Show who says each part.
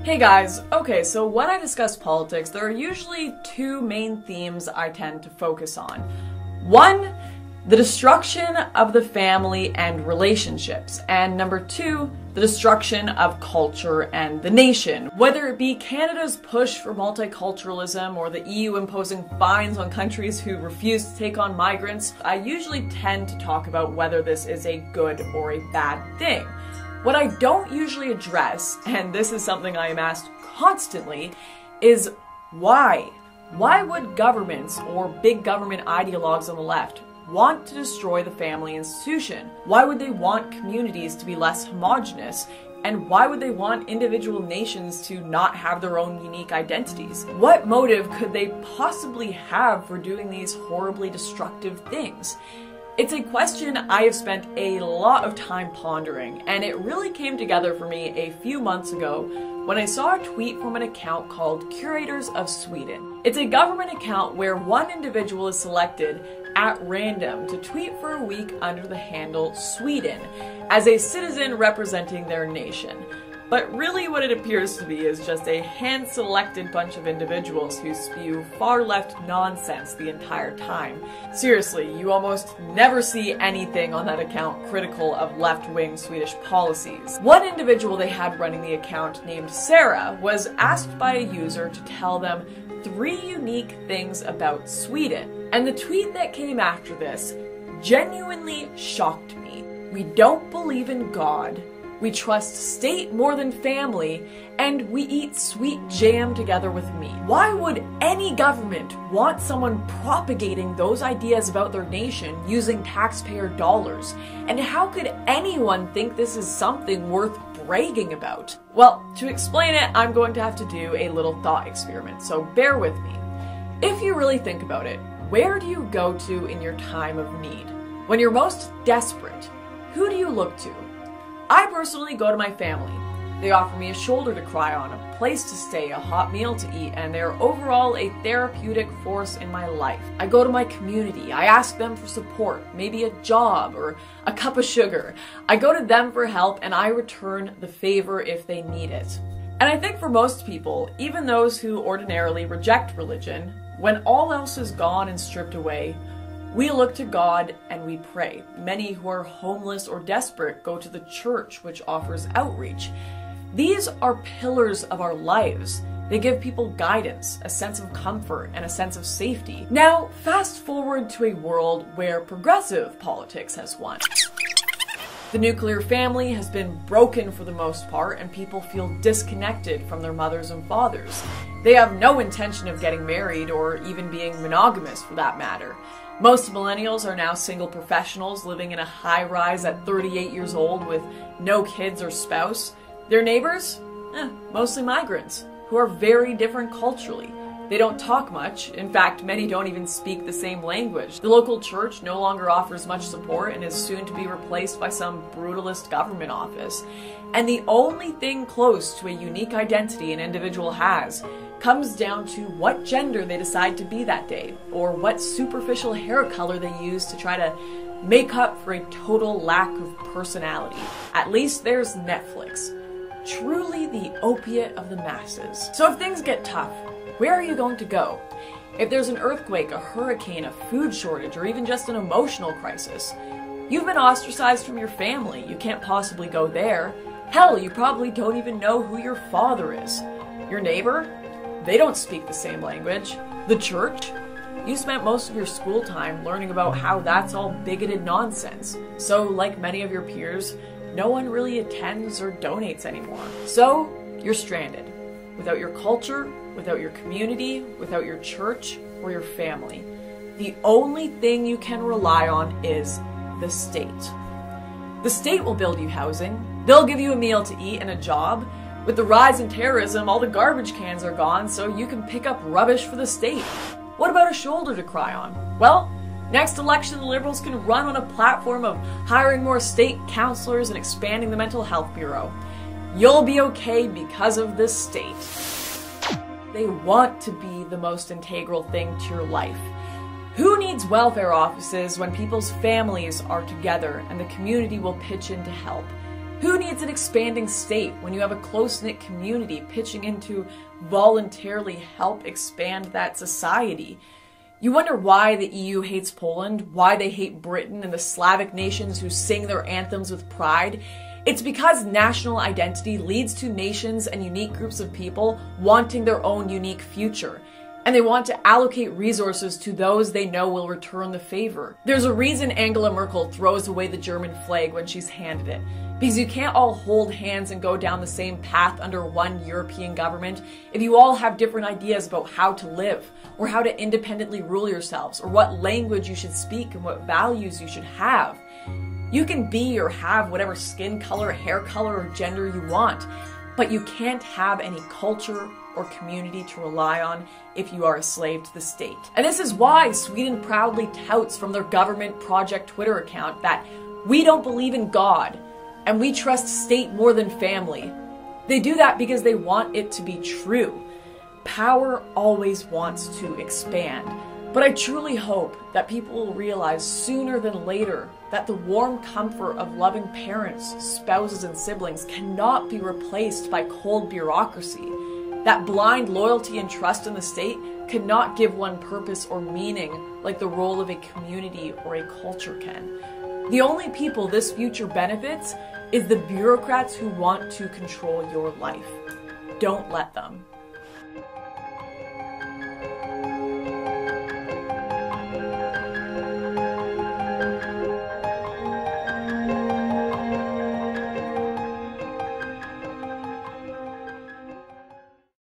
Speaker 1: Hey guys, okay, so when I discuss politics, there are usually two main themes I tend to focus on. One, the destruction of the family and relationships, and number two, the destruction of culture and the nation. Whether it be Canada's push for multiculturalism or the EU imposing fines on countries who refuse to take on migrants, I usually tend to talk about whether this is a good or a bad thing. What I don't usually address, and this is something I am asked constantly, is why? Why would governments or big government ideologues on the left want to destroy the family institution? Why would they want communities to be less homogenous? And why would they want individual nations to not have their own unique identities? What motive could they possibly have for doing these horribly destructive things? It's a question I have spent a lot of time pondering, and it really came together for me a few months ago when I saw a tweet from an account called Curators of Sweden. It's a government account where one individual is selected at random to tweet for a week under the handle Sweden as a citizen representing their nation. But really what it appears to be is just a hand-selected bunch of individuals who spew far-left nonsense the entire time. Seriously, you almost never see anything on that account critical of left-wing Swedish policies. One individual they had running the account, named Sarah, was asked by a user to tell them 3 unique things about Sweden. And the tweet that came after this genuinely shocked me. We don't believe in God. We trust state more than family, and we eat sweet jam together with meat. Why would any government want someone propagating those ideas about their nation using taxpayer dollars? And how could anyone think this is something worth bragging about? Well, to explain it, I'm going to have to do a little thought experiment, so bear with me. If you really think about it, where do you go to in your time of need? When you're most desperate, who do you look to? I personally go to my family. They offer me a shoulder to cry on, a place to stay, a hot meal to eat, and they're overall a therapeutic force in my life. I go to my community. I ask them for support, maybe a job or a cup of sugar. I go to them for help, and I return the favor if they need it. And I think for most people, even those who ordinarily reject religion, when all else is gone and stripped away, we look to God and we pray. Many who are homeless or desperate go to the church, which offers outreach. These are pillars of our lives. They give people guidance, a sense of comfort, and a sense of safety. Now, fast forward to a world where progressive politics has won. The nuclear family has been broken for the most part, and people feel disconnected from their mothers and fathers. They have no intention of getting married or even being monogamous for that matter. Most millennials are now single professionals living in a high-rise at 38 years old with no kids or spouse. Their neighbors? Mostly migrants, who are very different culturally. They don't talk much. In fact, many don't even speak the same language. The local church no longer offers much support and is soon to be replaced by some brutalist government office. And the only thing close to a unique identity an individual has comes down to what gender they decide to be that day, or what superficial hair color they use to try to make up for a total lack of personality. At least there's Netflix. Truly the opiate of the masses. So if things get tough, where are you going to go? If there's an earthquake, a hurricane, a food shortage, or even just an emotional crisis, you've been ostracized from your family. You can't possibly go there. Hell, you probably don't even know who your father is. Your neighbor? They don't speak the same language. The church? You spent most of your school time learning about how that's all bigoted nonsense. So, like many of your peers, no one really attends or donates anymore. So, you're stranded. Without your culture, without your community, without your church, or your family. The only thing you can rely on is the state. The state will build you housing. They'll give you a meal to eat and a job. With the rise in terrorism, all the garbage cans are gone, so you can pick up rubbish for the state. What about a shoulder to cry on? Well, next election the Liberals can run on a platform of hiring more state counselors and expanding the mental health bureau. You'll be okay because of the state. They want to be the most integral thing to your life. Who needs welfare offices when people's families are together and the community will pitch in to help? Who needs an expanding state when you have a close-knit community pitching in to voluntarily help expand that society? You wonder why the EU hates Poland, why they hate Britain and the Slavic nations who sing their anthems with pride. It's because national identity leads to nations and unique groups of people wanting their own unique future. And they want to allocate resources to those they know will return the favor. There's a reason Angela Merkel throws away the German flag when she's handed it. Because you can't all hold hands and go down the same path under one European government if you all have different ideas about how to live, or how to independently rule yourselves, or what language you should speak and what values you should have. You can be or have whatever skin color, hair color, or gender you want, but you can't have any culture or community to rely on if you are a slave to the state. And this is why Sweden proudly touts from their government project Twitter account that we don't believe in God, and we trust state more than family. They do that because they want it to be true. Power always wants to expand. But I truly hope that people will realize sooner than later that the warm comfort of loving parents, spouses, and siblings cannot be replaced by cold bureaucracy. That blind loyalty and trust in the state cannot give one purpose or meaning like the role of a community or a culture can. The only people this future benefits is the bureaucrats who want to control your life. Don't let them.